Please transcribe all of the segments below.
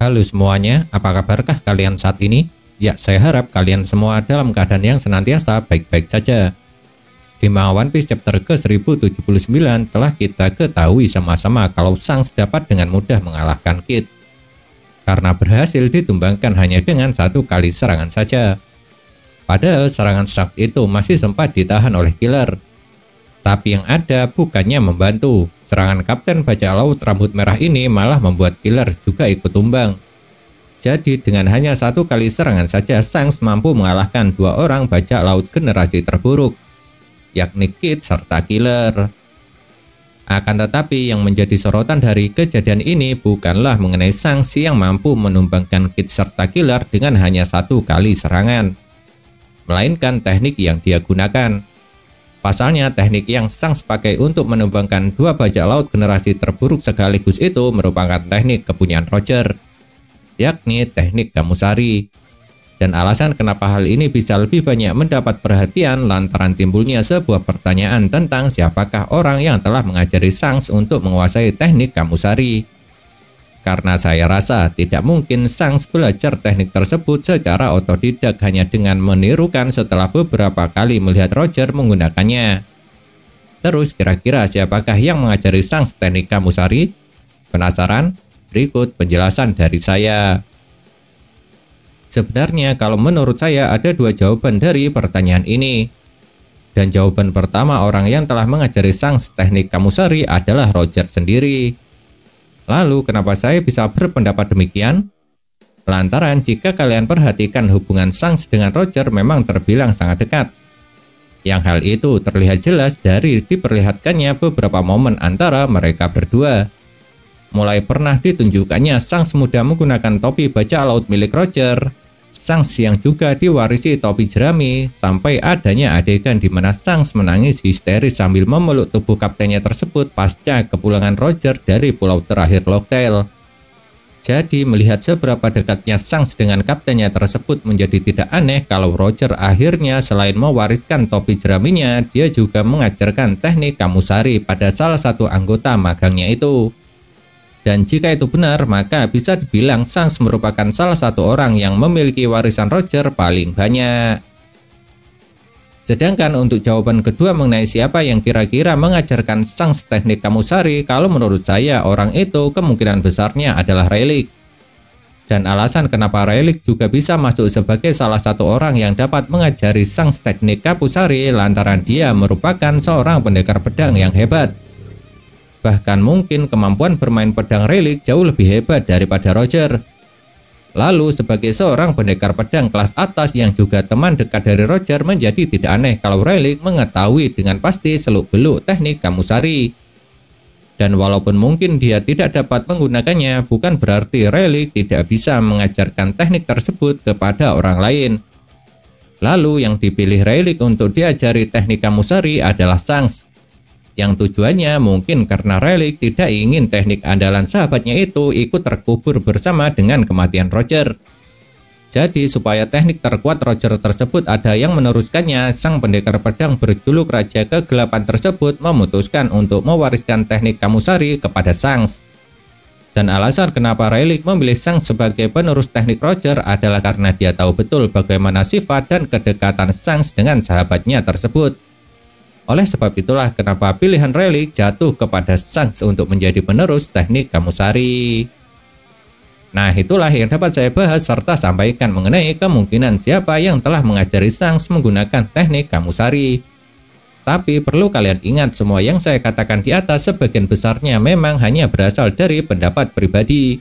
Halo semuanya, apa kabarkah kalian saat ini? Ya, saya harap kalian semua dalam keadaan yang senantiasa baik-baik saja. Di manga One Piece chapter ke-1079 telah kita ketahui sama-sama kalau Shanks dapat dengan mudah mengalahkan Kid. Karena berhasil ditumbangkan hanya dengan satu kali serangan saja. Padahal serangan Shanks itu masih sempat ditahan oleh Killer. Tapi yang ada bukannya membantu. Serangan Kapten Bajak Laut Rambut Merah ini malah membuat Killer juga ikut tumbang. Jadi dengan hanya satu kali serangan saja Shanks mampu mengalahkan dua orang bajak laut generasi terburuk, yakni Kid serta Killer. Akan tetapi yang menjadi sorotan dari kejadian ini bukanlah mengenai Shanks yang mampu menumbangkan Kid serta Killer dengan hanya satu kali serangan, melainkan teknik yang dia gunakan. Pasalnya teknik yang Shanks pakai untuk menumbangkan dua bajak laut generasi terburuk sekaligus itu merupakan teknik kepunyaan Roger, yakni teknik Kamusari. Dan alasan kenapa hal ini bisa lebih banyak mendapat perhatian lantaran timbulnya sebuah pertanyaan tentang siapakah orang yang telah mengajari Shanks untuk menguasai teknik Kamusari. Karena saya rasa tidak mungkin Shanks belajar teknik tersebut secara otodidak hanya dengan menirukan setelah beberapa kali melihat Roger menggunakannya. Terus kira-kira siapakah yang mengajari Shanks teknik Kamusari? Penasaran? Berikut penjelasan dari saya. Sebenarnya kalau menurut saya ada dua jawaban dari pertanyaan ini. Dan jawaban pertama, orang yang telah mengajari Shanks teknik Kamusari adalah Roger sendiri. Lalu kenapa saya bisa berpendapat demikian? Lantaran jika kalian perhatikan hubungan Shanks dengan Roger memang terbilang sangat dekat. Yang hal itu terlihat jelas dari diperlihatkannya beberapa momen antara mereka berdua. Mulai pernah ditunjukkannya Shanks muda menggunakan topi bajak laut milik Roger, Shanks yang juga diwarisi topi jerami, sampai adanya adegan di mana Shanks menangis histeris sambil memeluk tubuh kaptennya tersebut pasca kepulangan Roger dari pulau terakhir Locktail. Jadi melihat seberapa dekatnya Shanks dengan kaptennya tersebut menjadi tidak aneh kalau Roger akhirnya selain mewariskan topi jeraminya, dia juga mengajarkan teknik Kamusari pada salah satu anggota magangnya itu. Dan jika itu benar, maka bisa dibilang Shanks merupakan salah satu orang yang memiliki warisan Roger paling banyak. Sedangkan untuk jawaban kedua mengenai siapa yang kira-kira mengajarkan Shanks teknik Kamusari, kalau menurut saya orang itu kemungkinan besarnya adalah Rayleigh. Dan alasan kenapa Rayleigh juga bisa masuk sebagai salah satu orang yang dapat mengajari Shanks teknik Kamusari lantaran dia merupakan seorang pendekar pedang yang hebat. Bahkan mungkin kemampuan bermain pedang Rayleigh jauh lebih hebat daripada Roger. Lalu sebagai seorang pendekar pedang kelas atas yang juga teman dekat dari Roger, menjadi tidak aneh kalau Rayleigh mengetahui dengan pasti seluk-beluk teknik Kamusari. Dan walaupun mungkin dia tidak dapat menggunakannya, bukan berarti Rayleigh tidak bisa mengajarkan teknik tersebut kepada orang lain. Lalu yang dipilih Rayleigh untuk diajari teknik Kamusari adalah Shanks. Yang tujuannya mungkin karena Rayleigh tidak ingin teknik andalan sahabatnya itu ikut terkubur bersama dengan kematian Roger. Jadi supaya teknik terkuat Roger tersebut ada yang meneruskannya, sang pendekar pedang berjuluk Raja Kegelapan tersebut memutuskan untuk mewariskan teknik Kamusari kepada Shanks. Dan alasan kenapa Rayleigh memilih Shanks sebagai penerus teknik Roger adalah karena dia tahu betul bagaimana sifat dan kedekatan Shanks dengan sahabatnya tersebut. Oleh sebab itulah kenapa pilihan Rayleigh jatuh kepada Shanks untuk menjadi penerus teknik Kamusari. Nah, itulah yang dapat saya bahas serta sampaikan mengenai kemungkinan siapa yang telah mengajari Shanks menggunakan teknik Kamusari. Tapi perlu kalian ingat, semua yang saya katakan di atas sebagian besarnya memang hanya berasal dari pendapat pribadi.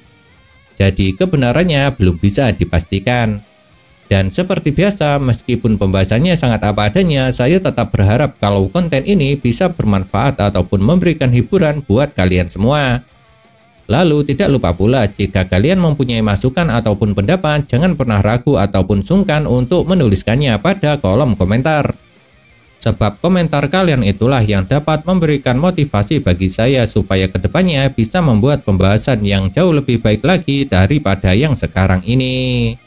Jadi kebenarannya belum bisa dipastikan. Dan seperti biasa, meskipun pembahasannya sangat apa adanya, saya tetap berharap kalau konten ini bisa bermanfaat ataupun memberikan hiburan buat kalian semua. Lalu tidak lupa pula, jika kalian mempunyai masukan ataupun pendapat, jangan pernah ragu ataupun sungkan untuk menuliskannya pada kolom komentar. Sebab komentar kalian itulah yang dapat memberikan motivasi bagi saya supaya kedepannya bisa membuat pembahasan yang jauh lebih baik lagi daripada yang sekarang ini.